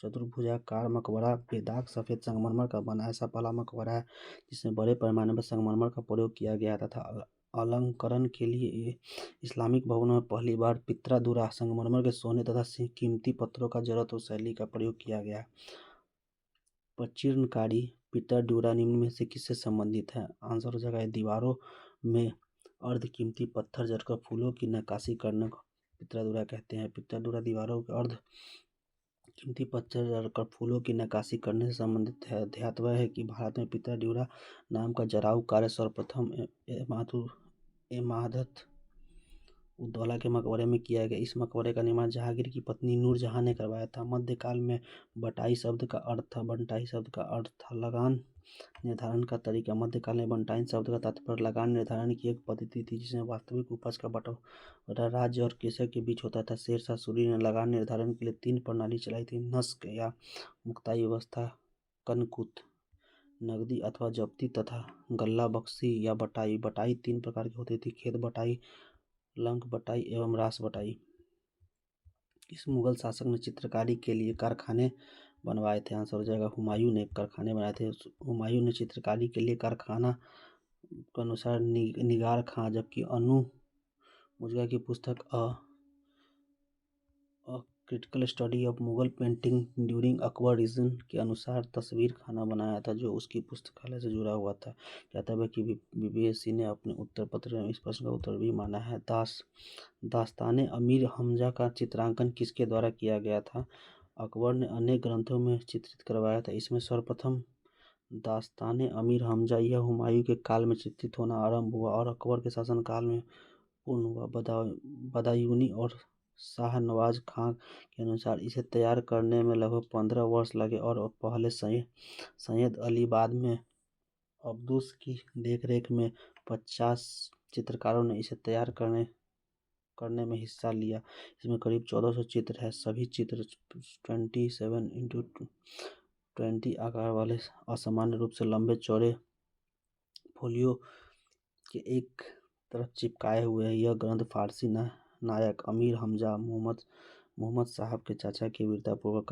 चतुर्भुजाकार मकबरा बेदाग सफ़ेद संगमरमर का बना ऐसा पहला मकबरा है जिसमें बड़े पैमाने पर संगमरमर का प्रयोग किया गया तथा अलंकरण के लिए इस्लामिक भवनों में पहली बार पित्रा दुरा संगमरमर के सोने तथा कीमती पत्थरों का जड़त्व शैली का प्रयोग किया गया। प्रचीर्णकारी पित्रा ड्यूरा निम्न में से किससे संबंधित है? आंसर हो जाएगा दीवारों में अर्ध कीमती पत्थर जड़कर फूलों की नक्काशी करने को पित्रा दुरा कहते हैं। पित्रा दुरा दीवारों के अर्ध कीमती पत्थर जड़कर फूलों की नक्काशी करने से संबंधित है। ध्यातव्य है कि भारत में पित्रा ड्यूरा नाम का जराऊ कार्य सर्वप्रथम एमादत उद्दौला के मकबरे में किया गया। इस मकबरे का निर्माण जहांगीर की पत्नी नूरजहां ने करवाया था। मध्यकाल में बंटाई शब्द का अर्थ था लगान निर्धारण का तरीका। मध्यकाल में बंटाई शब्द का तात्पर्य लगान निर्धारण की एक पद्धति थी जिसमें वास्तविक उपज का बंटवारा राज्य और कृषक के बीच होता था। शेरशाह सूरी ने लगान निर्धारण के लिए 3 प्रणाली चलाई थी: नस्क या मुक्ताई व्यवस्था, कनकुत नगदी अथवा जब्ती तथा गल्ला बख्शी या बटाई। बटाई 3 प्रकार की होती थी: खेत बटाई, लंक बटाई एवं रास बटाई। इस मुगल शासक ने चित्रकारी के लिए कारखाने बनवाए थे। आंसर हो जाएगा हुमायूं ने कारखाने बनाए थे। हुमायूं ने चित्रकारी के लिए कारखाना के अनुसार निगार खां, जबकि अनु मुजगा की पुस्तक critical study of Mughal painting during Akbar reign के अनुसार तस्वीर खाना बनाया था जो उसकी पुस्तकालय से जुड़ा हुआ था। कहता है कि बीबीएससी ने अपने उत्तर पत्र में इस प्रश्न का उत्तर भी माना है। दास्ताने अमीर हमजा का चित्रांकन किसके द्वारा किया गया था? अकबर ने अनेक ग्रंथों में चित्रित करवाया था। इसमें सर्वप्रथम दास्ताने अमीर हमजा यह हुमायूं के काल में चित्रित होना आरंभ हुआ और अकबर के शासनकाल में पूर्ण हुआ। बदायूनी और शाहनवाज खां के अनुसार इसे तैयार करने में लगभग 15 वर्ष लगे और पहले सैयद अली बाद में अब्दुस की देखरेख में 50 चित्रकारों ने इसे तैयार करने में हिस्सा लिया। इसमें करीब 1400 चित्र है। सभी चित्र 27x20 आकार वाले असामान्य रूप से लंबे चौड़े फोलियो के एक तरफ चिपकाए हुए हैं। यह ग्रंथ फारसी नायक अमीर हमजा मोहम्मद साहब के चाचा के वीरतापूर्वक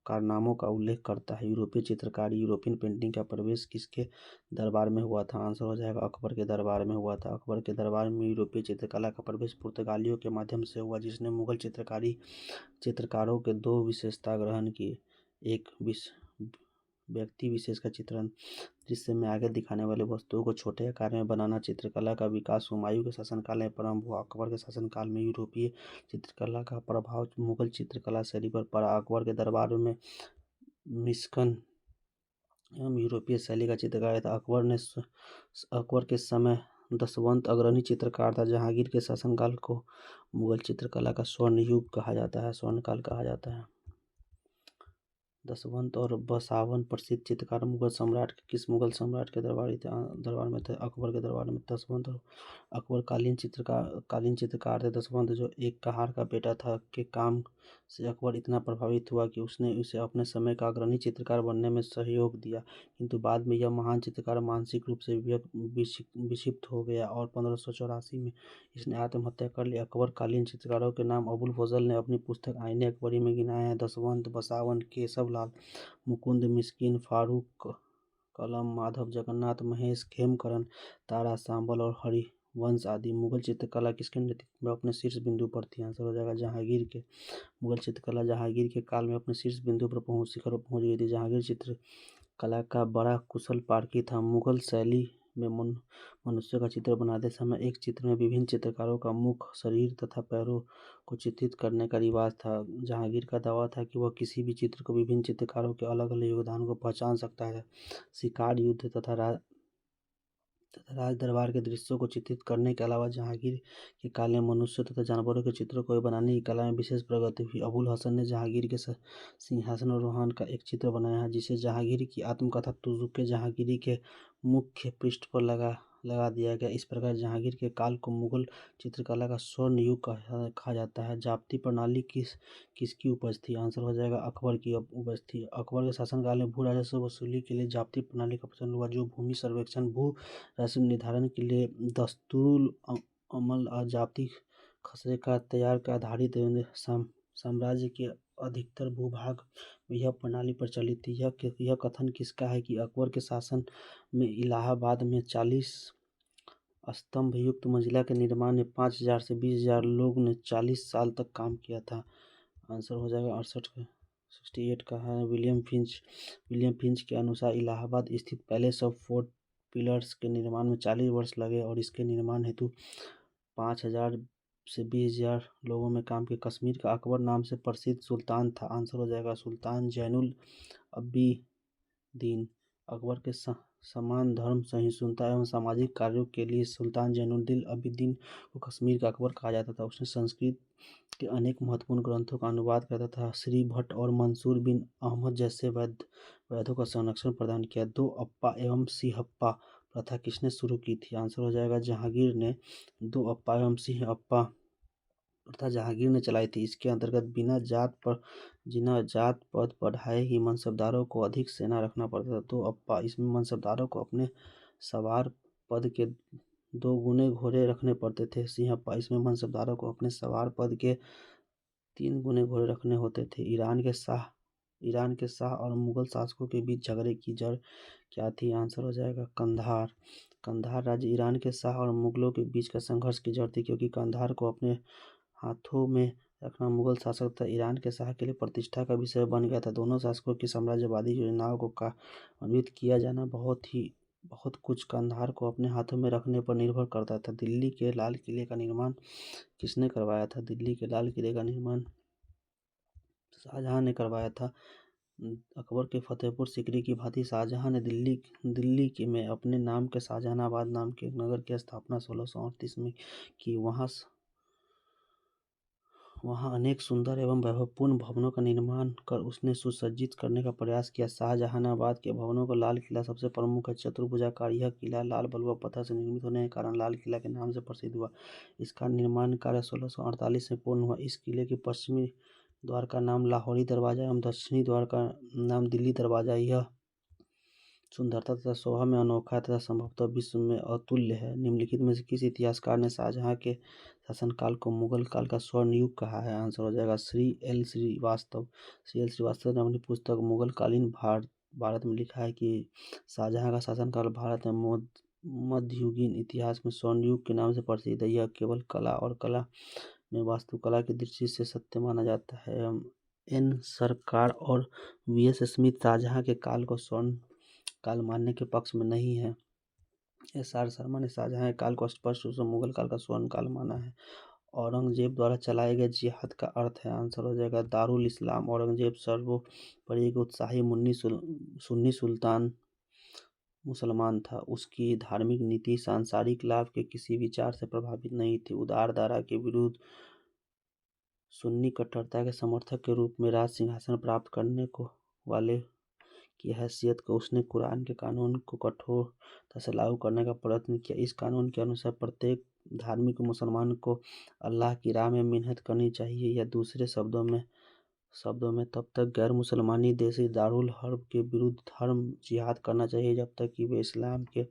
कारनामों का उल्लेख करता है। यूरोपीय चित्रकारी यूरोपियन पेंटिंग का प्रवेश किसके दरबार में हुआ था? आंसर हो जाएगा अकबर के दरबार में हुआ था। अकबर के दरबार में यूरोपीय चित्रकला का प्रवेश पुर्तगालियों के माध्यम से हुआ जिसने मुगल चित्रकारों के 2 विशेषता ग्रहण की। एक व्यक्ति विशेष का चित्रण दृश्य में आगे दिखाने वाले वस्तुओं को छोटे आकार में बनाना। चित्रकला का विकास हुमायूं के शासनकाल में प्रारंभ हुआ। अकबर के शासनकाल में यूरोपीय चित्रकला का प्रभाव मुगल चित्रकला शैली पर पड़ा। अकबर के दरबार में मिस्कन एवं यूरोपीय शैली का चित्रकार था। अकबर के समय दसवंत अग्रणी चित्रकार था। जहांगीर के शासनकाल को मुगल चित्रकला का स्वर्ण युग कहा जाता है, स्वर्णकाल कहा जाता है। दसवंत और बसावन प्रसिद्ध चित्रकार मुगल सम्राट के दरबार में थे? अकबर के दरबार में। दसवंत और अकबर कालीन चित्रकार थे। दसवंत, जो एक कहार का बेटा था, के काम से अकबर इतना प्रभावित हुआ कि उसने उसे अपने समय का अग्रणी चित्रकार बनने में सहयोग दिया, किंतु बाद में यह महान चित्रकार मानसिक रूप से विक्षिप्त हो गया और 1584 में इसने आत्महत्या कर ली। अकबर कालीन चित्रकारों के नाम अबुल फजल ने अपनी पुस्तक आईने अकबरी में गिनाए हैं। दसवंत, बसावन, केशवलाल, मुकुंद मिस्किन, फारूक कलम, माधव जगन्नाथ, महेश खेमकरन, तारा सांबल और हरिवंश आदि। मुगल चित्रकला किसके नेतृत्व में अपने शीर्ष बिंदु पर थी? आंसर हो जाएगा जहांगीर के। मुगल चित्रकला जहांगीर के काल में अपने शीर्ष बिंदु पर शिखर पर पहुंच गई थी। जहांगीर चित्रकला का बड़ा कुशल पारखी था। मुगल शैली में मनुष्य का चित्र बनाते समय एक चित्र में विभिन्न चित्रकारों का मुख, शरीर तथा पैरों को चित्रित करने का रिवाज था। जहांगीर का दावा था कि वह किसी भी चित्र को विभिन्न चित्रकारों के अलग अलग योगदान को पहचान सकता है। शिकार, युद्ध तथा राज दरबार के दृश्यों को चित्रित करने के अलावा जहांगीर के काल में मनुष्य तथा जानवरों के चित्रों को बनाने की कला में विशेष प्रगति हुई। अबुल हसन ने जहांगीर के सिंहासन आरोहण का एक चित्र बनाया है, जिसे जहांगीर की आत्मकथा तुजुक जहांगीरी के मुख्य पृष्ठ पर लगा दिया गया। इस प्रकार जहांगीर के काल को मुगल चित्रकला का स्वर्ण युग कहा जाता है। जाप्ती प्रणाली किसकी उपज थी? आंसर हो जाएगा अकबर की उपज थी। अकबर के शासनकाल में भू राजस्व वसूली के लिए जाप्ती प्रणाली का प्रचलन हुआ, जो भूमि सर्वेक्षण, भू राजस्व निर्धारण के लिए दस्तूरुल अमल और जाप्ती खसरे का तैयार का आधारित साम्राज्य के अधिकतर भूभाग में यह प्रणाली प्रचलित थी। यह कथन किसका है कि अकबर के शासन में इलाहाबाद में 40 स्तंभ युक्त मंजिला के निर्माण में 5000 से 20,000 लोगों ने 40 साल तक काम किया था। आंसर हो जाएगा 68 का है। विलियम फिंच के अनुसार इलाहाबाद स्थित पैलेस ऑफ फोर्ट पिलर्स के निर्माण में 40 वर्ष लगे और इसके निर्माण हेतु 5000 से 20,000 लोगों में काम किया। कश्मीर का अकबर नाम से प्रसिद्ध सुल्तान था? आंसर हो जाएगा सुल्तान जैनुल अब्दीन। अकबर के समान धर्म सहिष्णुता एवं सामाजिक कार्यों के लिए सुल्तान जैनुद्दीन अब्दीन को कश्मीर का अकबर कहा जाता था। उसने संस्कृत के अनेक महत्वपूर्ण ग्रंथों का अनुवाद करता था। श्री भट्ट और मंसूर बिन अहमद जैसे वैद्यों का संरक्षण प्रदान किया। दो अप्पा एवं सिंहप्पा प्रथा किसने शुरू की थी? आंसर हो जाएगा जहांगीर ने। दो अप्पा एवं सिंहप्पा प्रथा जहांगीर ने चलाई थी। इसके अंतर्गत बिना जात पद बढ़ाए ही मनसबदारों को अधिक सेना रखना पड़ता था। तो अप्पा, इसमें मनसबदारों को अपने सवार पद के 2 गुने घोड़े रखने पड़ते थे। सिंहप्पा, इसमें मनसबदारों को अपने सवार पद के 3 गुने घोड़े रखने होते थे। ईरान के शाह और मुगल शासकों के बीच झगड़े की जड़ क्या थी? आंसर हो जाएगा कंधार राज्य ईरान के शाह और मुगलों के बीच का संघर्ष की जड़ थी, क्योंकि कंधार को अपने हाथों में रखना मुगल शासक तथा ईरान के शाह के लिए प्रतिष्ठा का विषय बन गया था। दोनों शासकों की साम्राज्यवादी योजनाओं को कार्यान्वित किया जाना बहुत कुछ कंधार को अपने हाथों में रखने पर निर्भर करता था। दिल्ली के लाल किले का निर्माण किसने करवाया था? दिल्ली के लाल किले का निर्माण शाहजहां ने करवाया था। अकबर के फतेहपुर सीकरी की भांति शाहजहां ने दिल्ली में अपने नाम के शाहजहानाबाद नाम के नगर की स्थापना 1638 में की। वहाँ अनेक सुंदर एवं वैभवपूर्ण भवनों का निर्माण कर उसने सुसज्जित करने का प्रयास किया। शाहजहानाबाद के भवनों का लाल किला सबसे प्रमुख है। चतुर्भुजाकार यह किला लाल बलुआ पत्थर से निर्मित होने के कारण लाल किला के नाम से प्रसिद्ध हुआ। इसका निर्माण कार्य 1648 में पूर्ण हुआ। इस किले के पश्चिमी द्वार का नाम लाहौरी दरवाजा एवं दक्षिणी द्वार का नाम दिल्ली दरवाजा। यह सुंदरता तथा शोभा में अनोखा तथा संभवतः विश्व में अतुल्य है। निम्नलिखित में से किस इतिहासकार ने शाहजहां के शासनकाल को मुगल काल का स्वर्ण युग कहा है? आंसर हो जाएगा श्री एल श्रीवास्तव ने अपनी पुस्तक मुगलकालीन भारत में लिखा है कि शाहजहां का शासनकाल भारत में मध्ययुगीन इतिहास में स्वर्ण युग के नाम से प्रसिद्ध है। यह केवल कला और कला में वास्तुकला की दृष्टि से सत्य माना जाता है। एन सरकार और वी.एस. स्मिथ शाहजहां के काल को स्वर्ण काल मानने के पक्ष में नहीं है। एस.आर. शर्मा ने शाहजहां के काल को स्पष्ट रूप से मुगल काल का स्वर्ण काल माना है। औरंगजेब द्वारा चलाए गए जिहाद का अर्थ है? आंसर हो जाएगा दारुल इस्लाम। औरंगजेब सर्वोपरि एक उत्साही सुन्नी सुल्तान मुसलमान था। उसकी धार्मिक नीति सांसारिक लाभ के किसी विचार से प्रभावित नहीं थी। उदार दारा के विरुद्ध सुन्नी कट्टरता के समर्थक के रूप में राज सिंहासन प्राप्त करने को वाले की हैसियत को उसने कुरान के कानून को कठोरता से लागू करने का प्रयत्न किया। इस कानून के अनुसार प्रत्येक धार्मिक मुसलमान को अल्लाह की राह में मेहनत करनी चाहिए, या दूसरे शब्दों में तब तक गैर मुसलमानी देश दारुल हर्ब के विरुद्ध धर्म जिहाद करना चाहिए जब तक कि वे इस्लाम के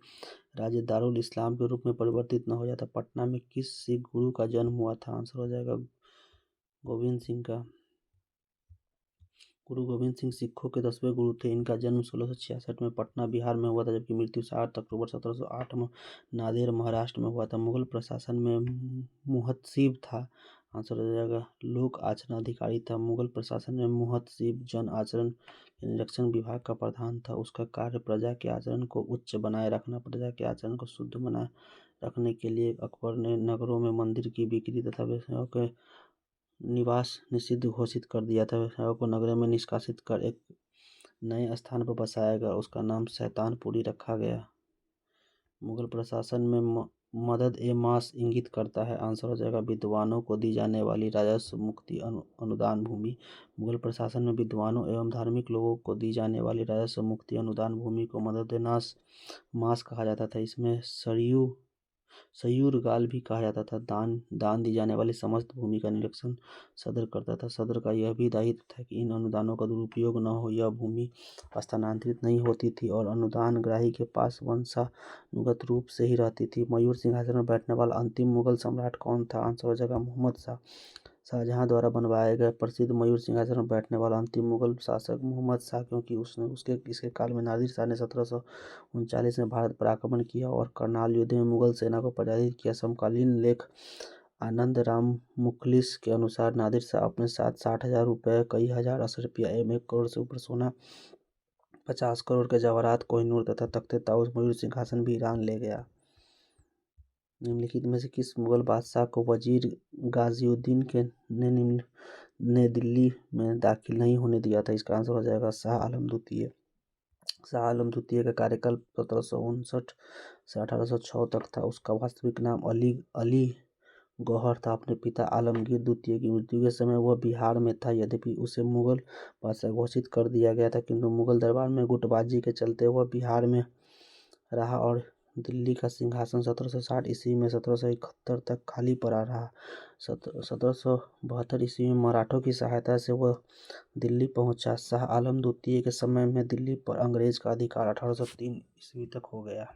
राज्य दारुल इस्लाम के रूप में परिवर्तित न हो जाता। पटना में किस सिख गुरु का जन्म हुआ था? आंसर हो जाएगा गोविंद सिंह का। गुरु गोविंद सिंह सिखों के 10वें गुरु थे। इनका जन्म 1666 में पटना बिहार में हुआ था, जबकि मृत्यु 7 अक्टूबर 1708 में नांदेड़ महाराष्ट्र में हुआ था। मुगल प्रशासन में मुहतसिब था। आंसर हो जाएगा लोक आचरण अधिकारी था। मुगल प्रशासन में मुहतसिब जन आचरण निरीक्षण विभाग का प्रधान था। उसका कार्य प्रजा के आचरण को उच्च बनाए रखना। प्रजा के आचरण को शुद्ध बनाए रखने के लिए अकबर ने नगरों में मंदिर की बिक्री तथा व्यवसायों के निवास निषिद्ध घोषित कर दिया था। व्यवसायों को नगरों में निष्कासित कर एक नए स्थान पर बसाया गया। उसका नाम शैतानपुरी रखा गया। मुगल प्रशासन में मदद ए मास इंगित करता है। आंसर हो जाएगा विद्वानों को दी जाने वाली राजस्व मुक्ति अनुदान भूमि। मुगल प्रशासन में विद्वानों एवं धार्मिक लोगों को दी जाने वाली राजस्व मुक्ति अनुदान भूमि को मदद ए मास कहा जाता था। इसमें सयूरगाल भी कहा जाता था। दान दी जाने वाली समस्त भूमि का निरीक्षण सदर करता था। सदर का यह भी दायित्व था कि इन अनुदानों का दुरुपयोग न हो। यह भूमि स्थानांतरित नहीं होती थी और अनुदान ग्राही के पास वंशानुगत रूप से ही रहती थी। मयूर सिंहासन पर बैठने वाला अंतिम मुगल सम्राट कौन था? आंसर हो जाएगा मोहम्मद शाह। शाहजहां द्वारा बनवाए गए प्रसिद्ध मयूर सिंहासन पर बैठने वाला अंतिम मुगल शासक मोहम्मद शाह, क्योंकि इसके काल में नादिर शाह ने 1739 में भारत पर आक्रमण किया और करनाल युद्ध में मुगल सेना को पराजित किया। समकालीन लेख आनंद राम मुखलिस के अनुसार नादिर शाह अपने साथ 60,000 रुपये, कई हजार अशरफिया एवं 1 करोड़ से ऊपर सोना, 50 करोड़ के जवाहरात, कोहिनूर तथा तख्ते ताउस मयूर सिंहासन भी ईरान ले गया। निम्नलिखित में से किस मुगल बादशाह को वजीर गाजिउद्दीन ने दिल्ली में दाखिल नहीं होने दिया था? इसका आंसर हो जाएगा शाह आलम द्वितीय। शाह आलम द्वितीय का कार्यकाल 1759 से 1806 तक था। उसका वास्तविक नाम अली गौहर था। अपने पिता आलमगीर द्वितीय की मृत्यु के समय वह बिहार में था। यद्यपि उसे मुगल बादशाह घोषित कर दिया गया था, किंतु मुगल दरबार में गुटबाजी के चलते वह बिहार में रहा और दिल्ली का सिंहासन 1760 ईस्वी में 1771 तक खाली पड़ा रहा। 1772 ईस्वी में मराठों की सहायता से वह दिल्ली पहुंचा। शाह आलम द्वितीय के समय में दिल्ली पर अंग्रेज का अधिकार 1803 ईस्वी तक हो गया।